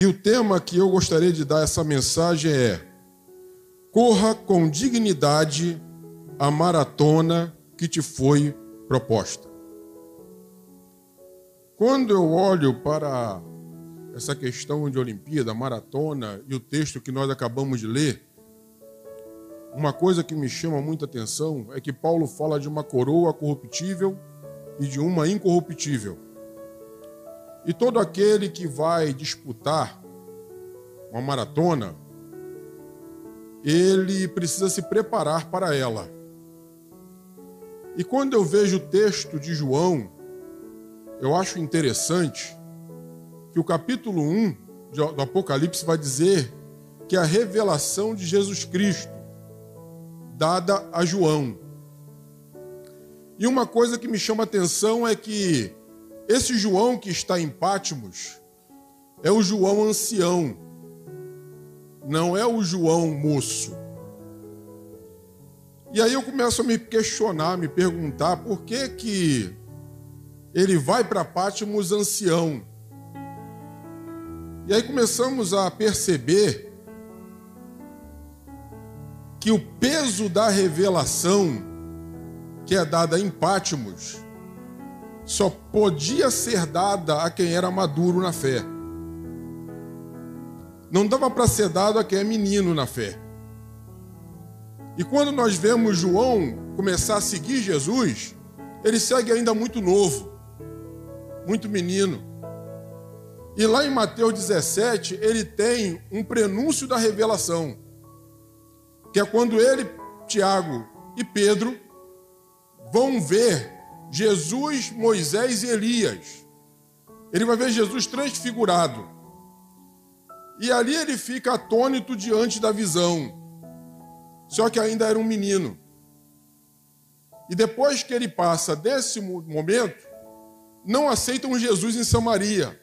E o tema que eu gostaria de dar essa mensagem é: corra com dignidade a maratona que te foi proposta. Quando eu olho para essa questão de Olimpíada, maratona e o texto que nós acabamos de ler, uma coisa que me chama muita atenção é que Paulo fala de uma coroa corruptível e de uma incorruptível. E todo aquele que vai disputar uma maratona, ele precisa se preparar para ela. E quando eu vejo o texto de João, eu acho interessante que o capítulo 1 do Apocalipse vai dizer que a revelação de Jesus Cristo, dada a João. E uma coisa que me chama a atenção é que esse João que está em Patmos é o João ancião, não é o João moço. E aí eu começo a me questionar, me perguntar por que ele vai para Patmos ancião. E aí começamos a perceber que o peso da revelação que é dada em Patmos só podia ser dada a quem era maduro na fé. Não dava para ser dado a quem é menino na fé. E quando nós vemos João começar a seguir Jesus, ele segue ainda muito novo, muito menino. E lá em Mateus 17, ele tem um prenúncio da revelação, que é quando ele, Tiago e Pedro vão ver Jesus, Moisés e Elias. Ele vai ver Jesus transfigurado. E ali ele fica atônito diante da visão. Só que ainda era um menino. E depois que ele passa desse momento, não aceitam Jesus em Samaria.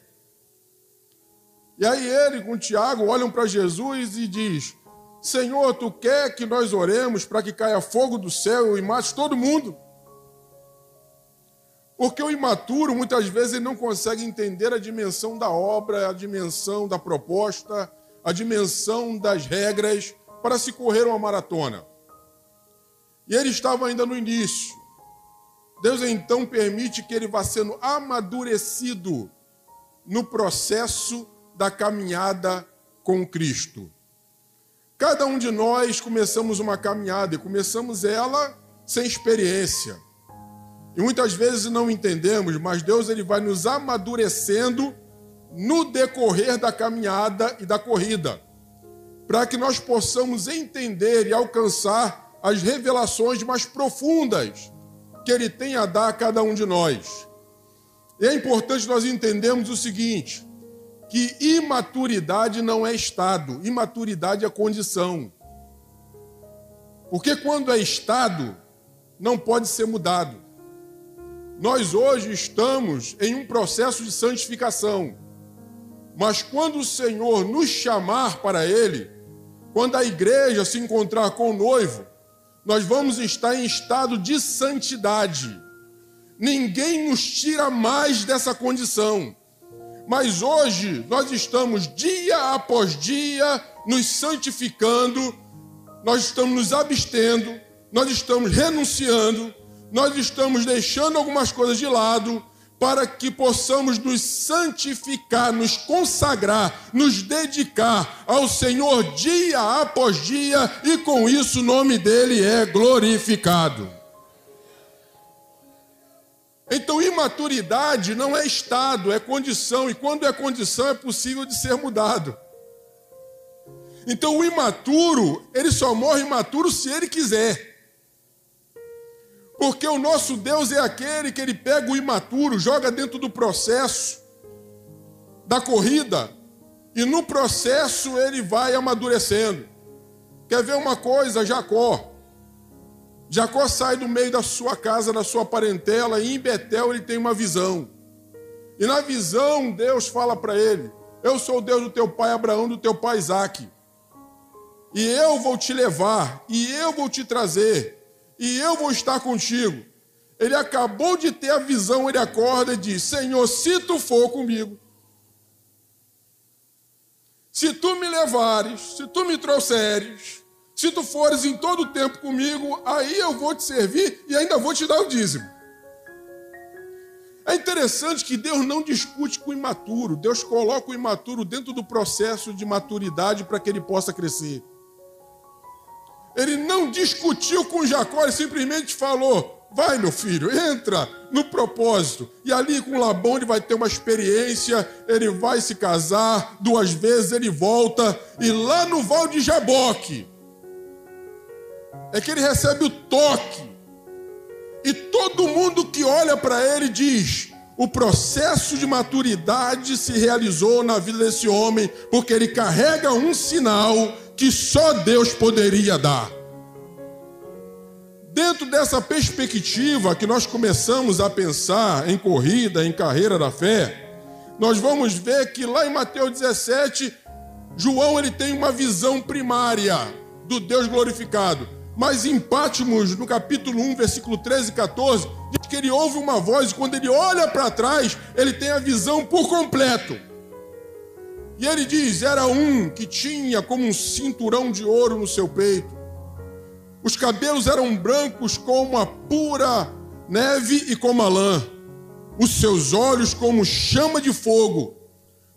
E aí ele com Tiago olham para Jesus e diz: Senhor, tu quer que nós oremos para que caia fogo do céu e mate todo mundo? Porque o imaturo, muitas vezes, ele não consegue entender a dimensão da obra, a dimensão da proposta, a dimensão das regras para se correr uma maratona. E ele estava ainda no início. Deus, então, permite que ele vá sendo amadurecido no processo da caminhada com Cristo. Cada um de nós começamos uma caminhada e começamos ela sem experiência. E muitas vezes não entendemos, mas Deus ele vai nos amadurecendo no decorrer da caminhada e da corrida, para que nós possamos entender e alcançar as revelações mais profundas que Ele tem a dar a cada um de nós. E é importante nós entendermos o seguinte, que imaturidade não é estado, imaturidade é condição. Porque quando é estado, não pode ser mudado. Nós hoje estamos em um processo de santificação, mas quando o Senhor nos chamar para Ele, quando a igreja se encontrar com o noivo, nós vamos estar em estado de santidade. Ninguém nos tira mais dessa condição. Mas hoje nós estamos dia após dia nos santificando, nós estamos nos abstendo, nós estamos renunciando, nós estamos deixando algumas coisas de lado para que possamos nos santificar, nos consagrar, nos dedicar ao Senhor dia após dia e com isso o nome dele é glorificado. Então, imaturidade não é estado, é condição. E quando é condição, é possível de ser mudado. Então, o imaturo, ele só morre imaturo se ele quiser. Porque o nosso Deus é aquele que ele pega o imaturo, joga dentro do processo da corrida, e no processo ele vai amadurecendo. Quer ver uma coisa? Jacó sai do meio da sua casa, da sua parentela, e em Betel ele tem uma visão. E na visão Deus fala para ele: eu sou o Deus do teu pai Abraão, do teu pai Isaque. E eu vou te levar, e eu vou te trazer, e eu vou estar contigo. Ele acabou de ter a visão, ele acorda e diz: Senhor, se tu for comigo, Se tu me levares, se tu me trouxeres, se tu fores em todo o tempo comigo, aí eu vou te servir e ainda vou te dar o dízimo. É interessante que Deus não discute com o imaturo. Deus coloca o imaturo dentro do processo de maturidade para que ele possa crescer. Ele não discutiu com Jacó, ele simplesmente falou: vai, meu filho, entra no propósito. E ali com Labão ele vai ter uma experiência, ele vai se casar 2 vezes, ele volta. E lá no Val de Jaboque é que ele recebe o toque. E todo mundo que olha para ele diz: o processo de maturidade se realizou na vida desse homem, porque ele carrega um sinal que só Deus poderia dar. Dentro dessa perspectiva que nós começamos a pensar em corrida, em carreira da fé, nós vamos ver que lá em Mateus 17, João ele tem uma visão primária do Deus glorificado. Mas em Pátimos, no capítulo 1, versículo 13 e 14, diz que ele ouve uma voz e quando ele olha para trás, ele tem a visão por completo. E ele diz: era um que tinha como um cinturão de ouro no seu peito. Os cabelos eram brancos como a pura neve e como a lã. Os seus olhos como chama de fogo.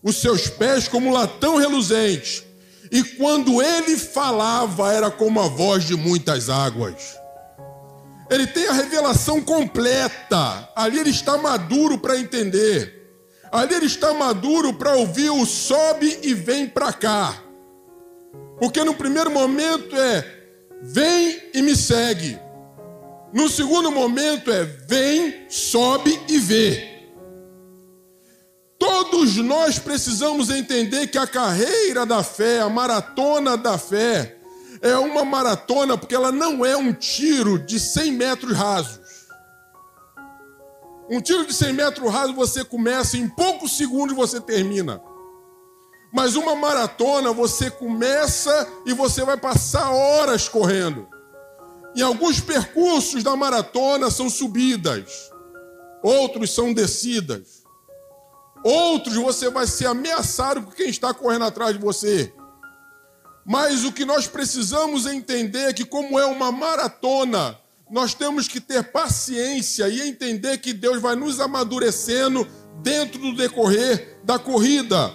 Os seus pés como latão reluzente. E quando ele falava, era como a voz de muitas águas. Ele tem a revelação completa. Ali ele está maduro para entender. Ali ele está maduro para ouvir o sobe e vem para cá. Porque no primeiro momento é: vem e me segue. No segundo momento é: vem, sobe e vê. Todos nós precisamos entender que a carreira da fé, a maratona da fé, é uma maratona porque ela não é um tiro de 100 metros rasos. Um tiro de 100 metros rasos você começa, em poucos segundos você termina. Mas uma maratona você começa e você vai passar horas correndo. E alguns percursos da maratona são subidas, outros são descidas. Outros você vai ser ameaçado por quem está correndo atrás de você. Mas o que nós precisamos entender é que, como é uma maratona, nós temos que ter paciência e entender que Deus vai nos amadurecendo dentro do decorrer da corrida.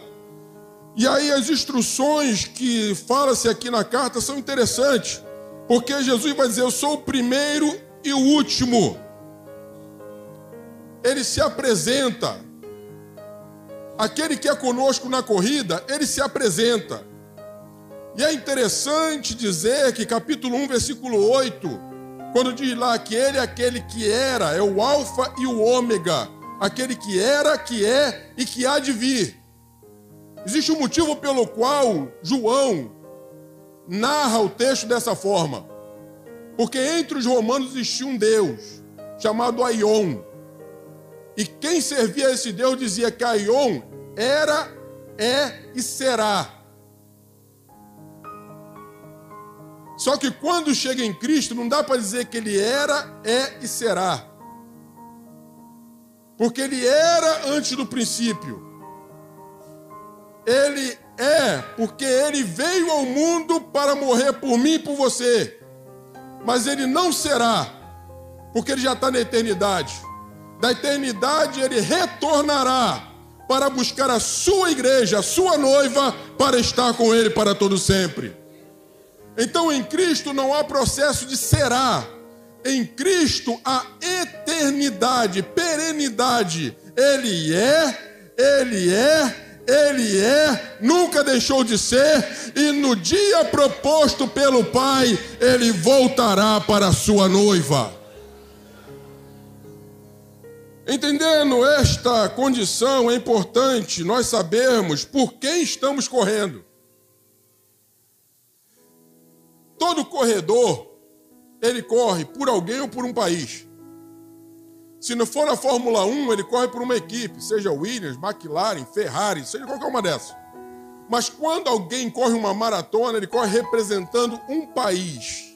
E aí as instruções que fala-se aqui na carta são interessantes, porque Jesus vai dizer: eu sou o primeiro e o último. Ele se apresenta. Aquele que é conosco na corrida, ele se apresenta. E é interessante dizer que capítulo 1, versículo 8, quando diz lá que ele é aquele que era, é o alfa e o ômega, aquele que era, que é e que há de vir. Existe um motivo pelo qual João narra o texto dessa forma. Porque entre os romanos existia um Deus chamado Aion. E quem servia a esse Deus dizia que Aion era, é e será. Só que quando chega em Cristo, não dá para dizer que ele era, é e será. Porque ele era antes do princípio. Ele é porque ele veio ao mundo para morrer por mim e por você. Mas ele não será, porque ele já está na eternidade. Da eternidade ele retornará para buscar a sua igreja, a sua noiva, para estar com ele para todo sempre. Então em Cristo não há processo de será. Em Cristo há eternidade, perenidade. Ele é, nunca deixou de ser, e no dia proposto pelo Pai, ele voltará para a sua noiva. Entendendo esta condição, é importante nós sabermos por quem estamos correndo. Todo corredor, ele corre por alguém ou por um país. Se não for na Fórmula 1, ele corre por uma equipe, seja Williams, McLaren, Ferrari, seja qualquer uma dessas. Mas quando alguém corre uma maratona, ele corre representando um país.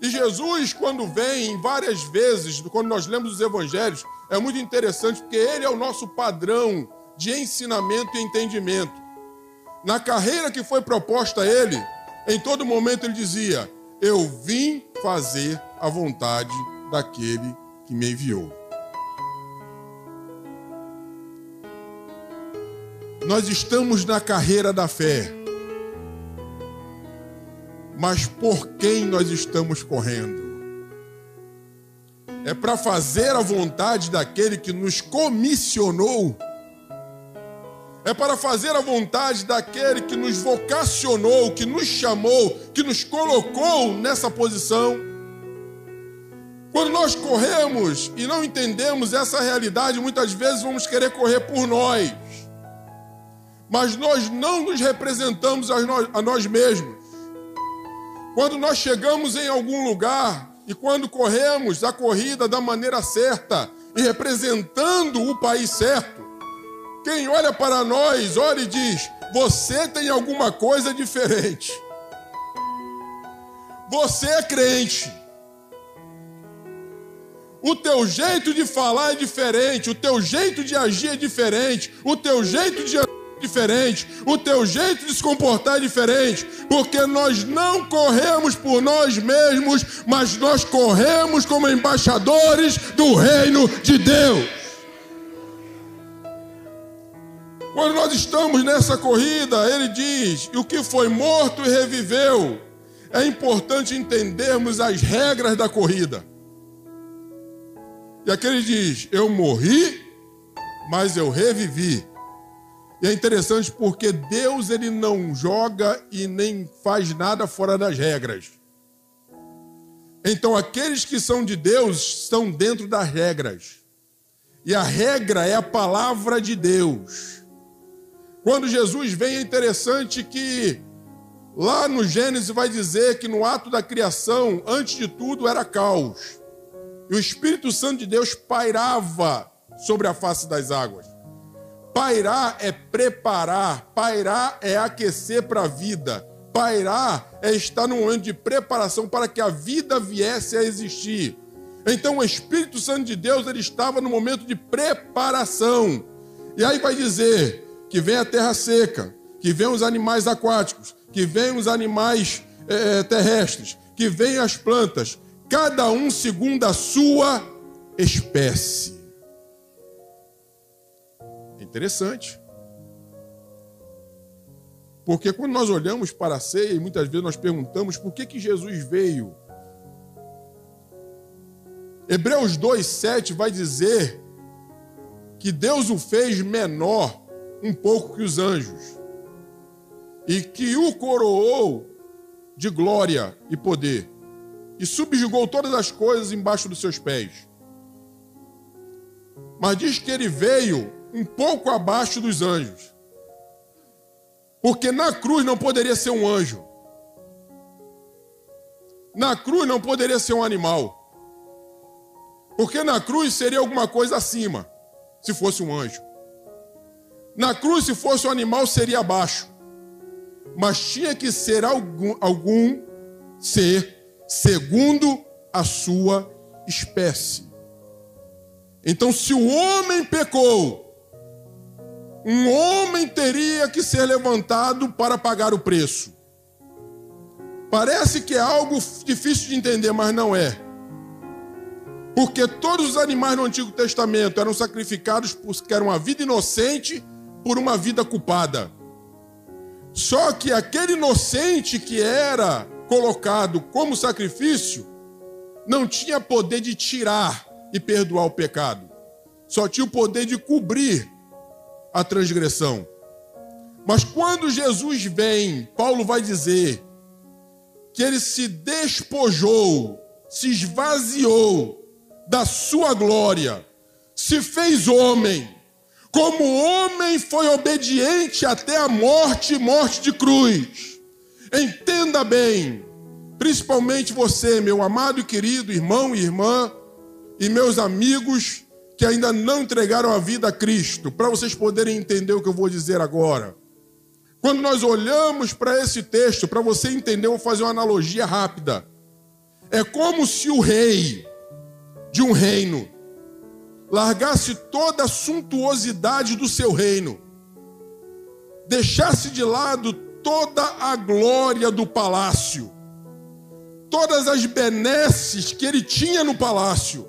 E Jesus, quando vem várias vezes, quando nós lemos os evangelhos, é muito interessante porque ele é o nosso padrão de ensinamento e entendimento. Na carreira que foi proposta a ele, em todo momento ele dizia: eu vim fazer a vontade daquele que me enviou. Nós estamos na carreira da fé, mas por quem nós estamos correndo? É para fazer a vontade daquele que nos comissionou? É para fazer a vontade daquele que nos vocacionou, que nos chamou, que nos colocou nessa posição? Quando nós corremos e não entendemos essa realidade, muitas vezes vamos querer correr por nós, mas nós não nos representamos a nós mesmos. Quando nós chegamos em algum lugar e quando corremos a corrida da maneira certa e representando o país certo, quem olha para nós, olha e diz: você tem alguma coisa diferente. Você é crente. O teu jeito de falar é diferente, o teu jeito de agir é diferente, o teu jeito de andar é diferente, o teu jeito de se comportar é diferente, porque nós não corremos por nós mesmos, mas nós corremos como embaixadores do reino de Deus. Quando nós estamos nessa corrida, ele diz: e o que foi morto e reviveu. É importante entendermos as regras da corrida. E aqui ele diz: eu morri, mas eu revivi. E é interessante porque Deus, ele não joga e nem faz nada fora das regras. Então aqueles que são de Deus estão dentro das regras. E a regra é a palavra de Deus. Quando Jesus vem, é interessante que lá no Gênesis vai dizer que no ato da criação, antes de tudo, era caos. E o Espírito Santo de Deus pairava sobre a face das águas. Pairar é preparar, pairar é aquecer para a vida. Pairar é estar num momento de preparação para que a vida viesse a existir. Então o Espírito Santo de Deus, ele estava no momento de preparação. E aí vai dizer que vem a terra seca, que vem os animais aquáticos, que vem os animais terrestres, que vem as plantas, cada um segundo a sua espécie. É interessante. Porque quando nós olhamos para a ceia, e muitas vezes nós perguntamos por que Jesus veio. Hebreus 2:7 vai dizer que Deus o fez menor um pouco que os anjos, e que o coroou de glória e poder, e subjugou todas as coisas embaixo dos seus pés. Mas diz que ele veio um pouco abaixo dos anjos, porque na cruz não poderia ser um anjo, na cruz não poderia ser um animal, porque na cruz seria alguma coisa acima, se fosse um anjo. Na cruz, se fosse um animal, seria abaixo. Mas tinha que ser algum ser segundo a sua espécie. Então, se o homem pecou, um homem teria que ser levantado para pagar o preço. Parece que é algo difícil de entender, mas não é. Porque todos os animais no Antigo Testamento eram sacrificados porque era uma vida inocente por uma vida culpada. Só que aquele inocente que era colocado como sacrifício não tinha poder de tirar e perdoar o pecado. Só tinha o poder de cobrir a transgressão. Mas quando Jesus vem, Paulo vai dizer que ele se despojou, se esvaziou da sua glória, se fez homem. Como homem foi obediente até a morte, morte de cruz. Entenda bem, principalmente você, meu amado e querido irmão e irmã, e meus amigos que ainda não entregaram a vida a Cristo, para vocês poderem entender o que eu vou dizer agora. Quando nós olhamos para esse texto, para você entender, eu vou fazer uma analogia rápida. É como se o rei de um reino largasse toda a suntuosidade do seu reino, deixasse de lado toda a glória do palácio, todas as benesses que ele tinha no palácio,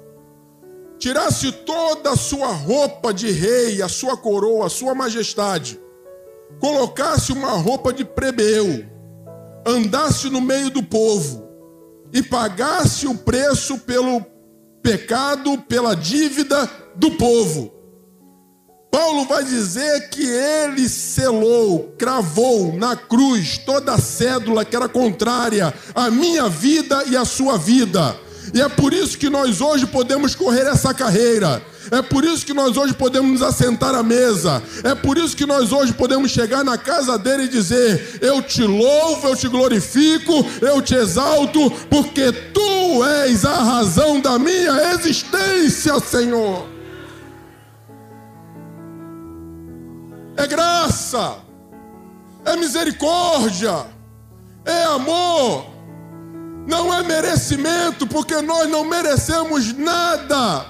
tirasse toda a sua roupa de rei, a sua coroa, a sua majestade, colocasse uma roupa de plebeu, andasse no meio do povo e pagasse o preço pelo pecado, pela dívida do povo. Paulo vai dizer que ele selou, cravou na cruz toda a cédula que era contrária à minha vida e à sua vida. E é por isso que nós hoje podemos correr essa carreira. É por isso que nós hoje podemos nos assentar à mesa. É por isso que nós hoje podemos chegar na casa dele e dizer: eu te louvo, eu te glorifico, eu te exalto, porque tu és a razão da minha existência, Senhor. É graça, é misericórdia, é amor, não é merecimento, porque nós não merecemos nada,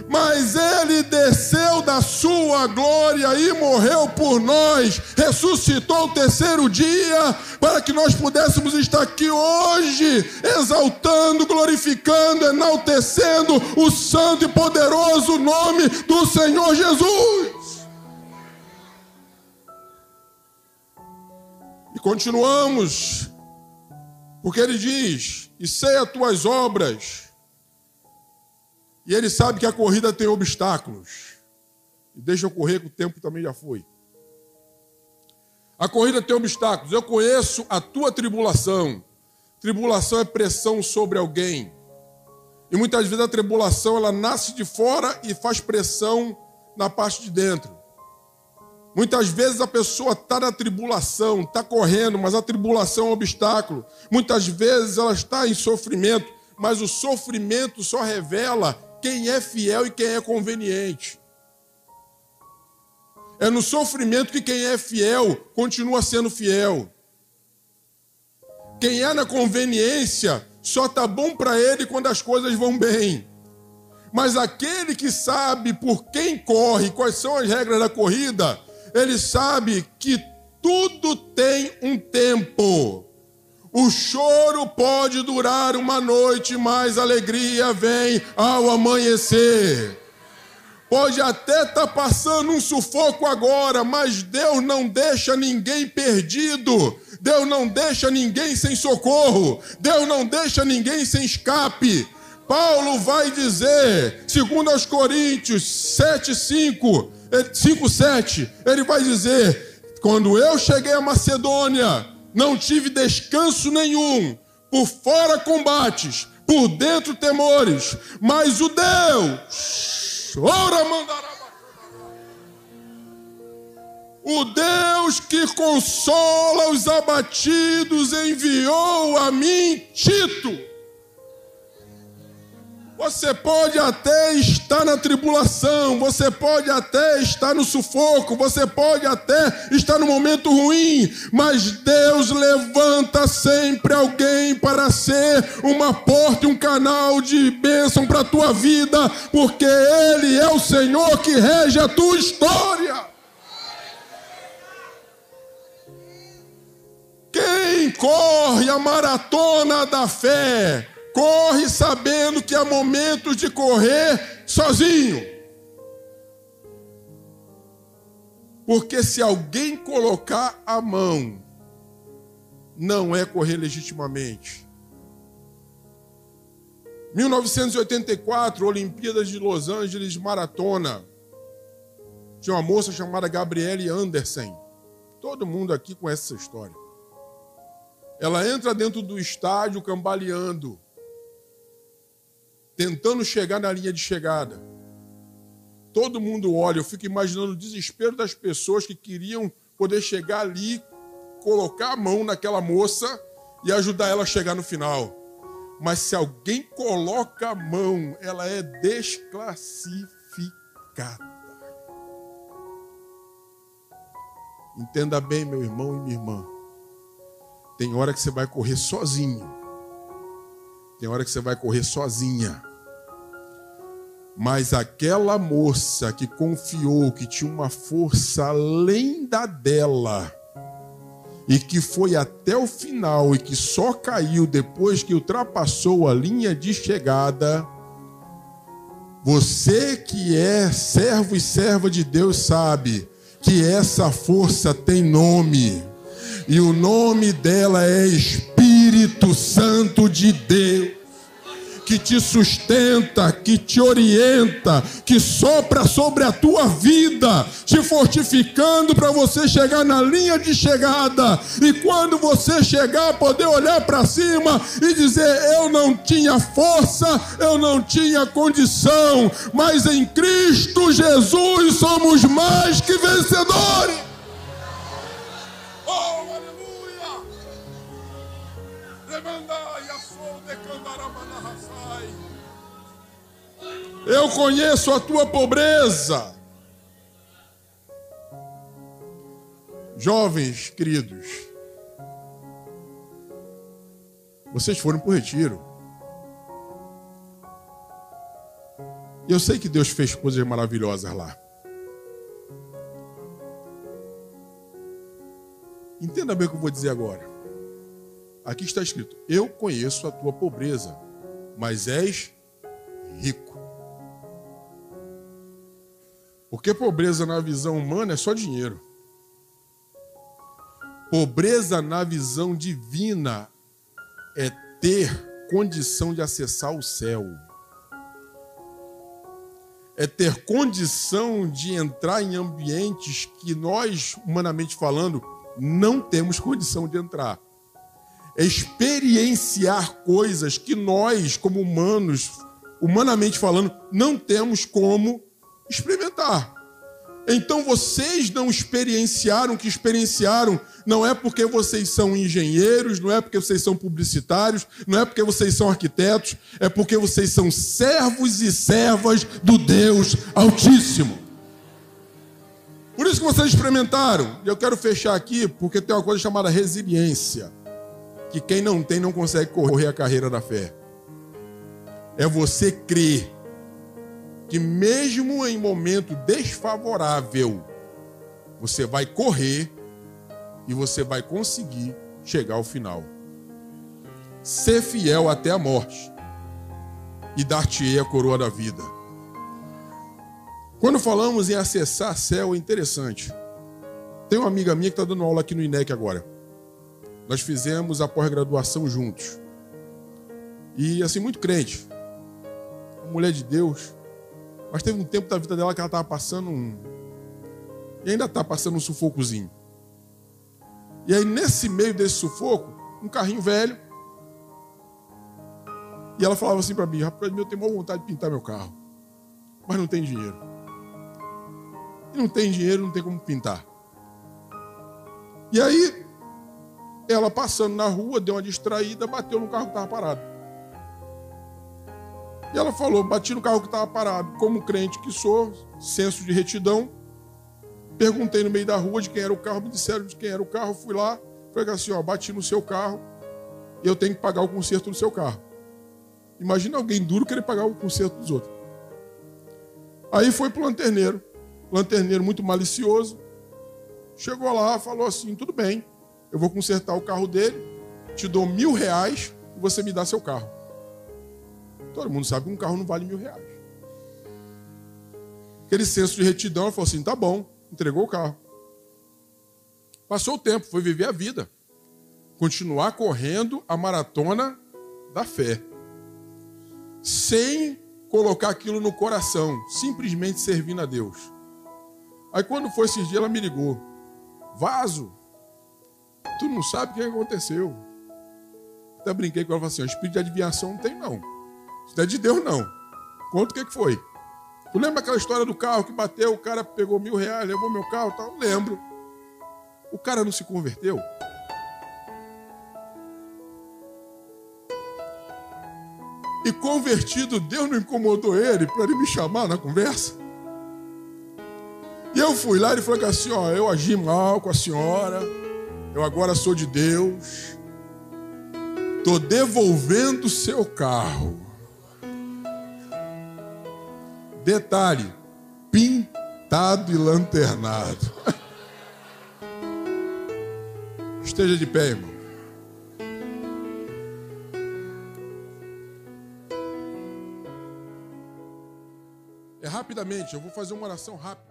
mas ele desceu da sua glória e morreu por nós, ressuscitou o terceiro dia, para que nós pudéssemos estar aqui hoje, exaltando, glorificando, enaltecendo o santo e poderoso nome do Senhor Jesus. E continuamos, porque ele diz: e sei as tuas obras. E ele sabe que a corrida tem obstáculos. E deixa eu correr, que o tempo também já foi. A corrida tem obstáculos. Eu conheço a tua tribulação. Tribulação é pressão sobre alguém. E muitas vezes a tribulação, ela nasce de fora e faz pressão na parte de dentro. Muitas vezes a pessoa está na tribulação, está correndo, mas a tribulação é um obstáculo. Muitas vezes ela está em sofrimento, mas o sofrimento só revela quem é fiel e quem é conveniente. É no sofrimento que quem é fiel continua sendo fiel. Quem é na conveniência só está bom para ele quando as coisas vão bem. Mas aquele que sabe por quem corre, quais são as regras da corrida, ele sabe que tudo tem um tempo. O choro pode durar uma noite, mas a alegria vem ao amanhecer. Pode até estar passando um sufoco agora, mas Deus não deixa ninguém perdido. Deus não deixa ninguém sem socorro. Deus não deixa ninguém sem escape. Paulo vai dizer, segundo aos Coríntios 5:7, ele vai dizer: quando eu cheguei a Macedônia, não tive descanso nenhum, por fora combates, por dentro temores, mas o Deus, o Deus que consola os abatidos enviou a mim Tito. Você pode até estar na tribulação, você pode até estar no sufoco, você pode até estar no momento ruim, mas Deus levanta sempre alguém para ser uma porta e um canal de bênção para a tua vida, porque Ele é o Senhor que rege a tua história. Quem corre a maratona da fé, corre sabendo que há momentos de correr sozinho. Porque se alguém colocar a mão, não é correr legitimamente. 1984, Olimpíadas de Los Angeles, maratona. Tinha uma moça chamada Gabriele Anderson. Todo mundo aqui conhece essa história. Ela entra dentro do estádio cambaleando, tentando chegar na linha de chegada. Todo mundo olha, eu fico imaginando o desespero das pessoas que queriam poder chegar ali, colocar a mão naquela moça e ajudar ela a chegar no final. Mas se alguém coloca a mão, ela é desclassificada. Entenda bem, meu irmão e minha irmã. Tem hora que você vai correr sozinho. Tem hora que você vai correr sozinha. Mas aquela moça que confiou que tinha uma força além da dela, e que foi até o final e que só caiu depois que ultrapassou a linha de chegada, você que é servo e serva de Deus sabe que essa força tem nome, e o nome dela é Espírito Santo de Deus, que te sustenta, que te orienta, que sopra sobre a tua vida, te fortificando para você chegar na linha de chegada, e quando você chegar, poder olhar para cima e dizer: eu não tinha força, eu não tinha condição, mas em Cristo Jesus somos mais que vencedores. Oh, aleluia! Eu conheço a tua pobreza. Jovens queridos, vocês foram para o retiro. E eu sei que Deus fez coisas maravilhosas lá. Entenda bem o que eu vou dizer agora. Aqui está escrito: eu conheço a tua pobreza, mas és rico. Porque pobreza na visão humana é só dinheiro. Pobreza na visão divina é ter condição de acessar o céu. É ter condição de entrar em ambientes que nós, humanamente falando, não temos condição de entrar. É experienciar coisas que nós, como humanos, humanamente falando, não temos como experimentar. Então vocês não experienciaram o que experienciaram, não é porque vocês são engenheiros, não é porque vocês são publicitários, não é porque vocês são arquitetos, é porque vocês são servos e servas do Deus Altíssimo. Por isso que vocês experimentaram. E eu quero fechar aqui porque tem uma coisa chamada resiliência, que quem não tem não consegue correr a carreira da fé. É você crer que mesmo em momento desfavorável, você vai correr e você vai conseguir chegar ao final. Ser fiel até a morte e dar-te-ei a coroa da vida. Quando falamos em acessar céu, é interessante. Tem uma amiga minha que está dando aula aqui no INEC agora. Nós fizemos a pós-graduação juntos. E assim, muito crente. Mulher de Deus. Mas teve um tempo da vida dela que ela estava passando e ainda está passando um sufocozinho. E aí, nesse meio desse sufoco, um carrinho velho. E ela falava assim para mim: rapaz, eu tenho maior vontade de pintar meu carro, mas não tem dinheiro. E não tem dinheiro, não tem como pintar. E aí, ela passando na rua, deu uma distraída, bateu no carro que estava parado. E ela falou: bati no carro que estava parado. Como crente que sou, senso de retidão, perguntei no meio da rua de quem era o carro, me disseram de quem era o carro, fui lá, falei assim: ó, bati no seu carro e eu tenho que pagar o conserto do seu carro. Imagina alguém duro querer pagar o conserto dos outros. Aí foi pro lanterneiro muito malicioso, chegou lá, falou assim: tudo bem, eu vou consertar o carro dele, te dou R$1.000 e você me dá seu carro. Todo mundo sabe que um carro não vale R$1.000. Aquele senso de retidão, ela falou assim: tá bom, entregou o carro. Passou o tempo, foi viver a vida. Continuar correndo a maratona da fé. Sem colocar aquilo no coração, simplesmente servindo a Deus. Aí quando foi esses dias, ela me ligou: Vaso, tu não sabe o que aconteceu. Até brinquei com ela, falei assim: o espírito de adivinhação não tem não. Isso não é de Deus, não. Conta o que foi. Tu lembra aquela história do carro que bateu, o cara pegou R$1.000, levou meu carro e tal? Lembro. O cara não se converteu? E convertido, Deus não incomodou ele para ele me chamar na conversa? E eu fui lá e ele falou assim: ó, eu agi mal com a senhora, eu agora sou de Deus, estou devolvendo o seu carro. Detalhe, pintado e lanternado. Esteja de pé, irmão. Rapidamente, eu vou fazer uma oração rápida.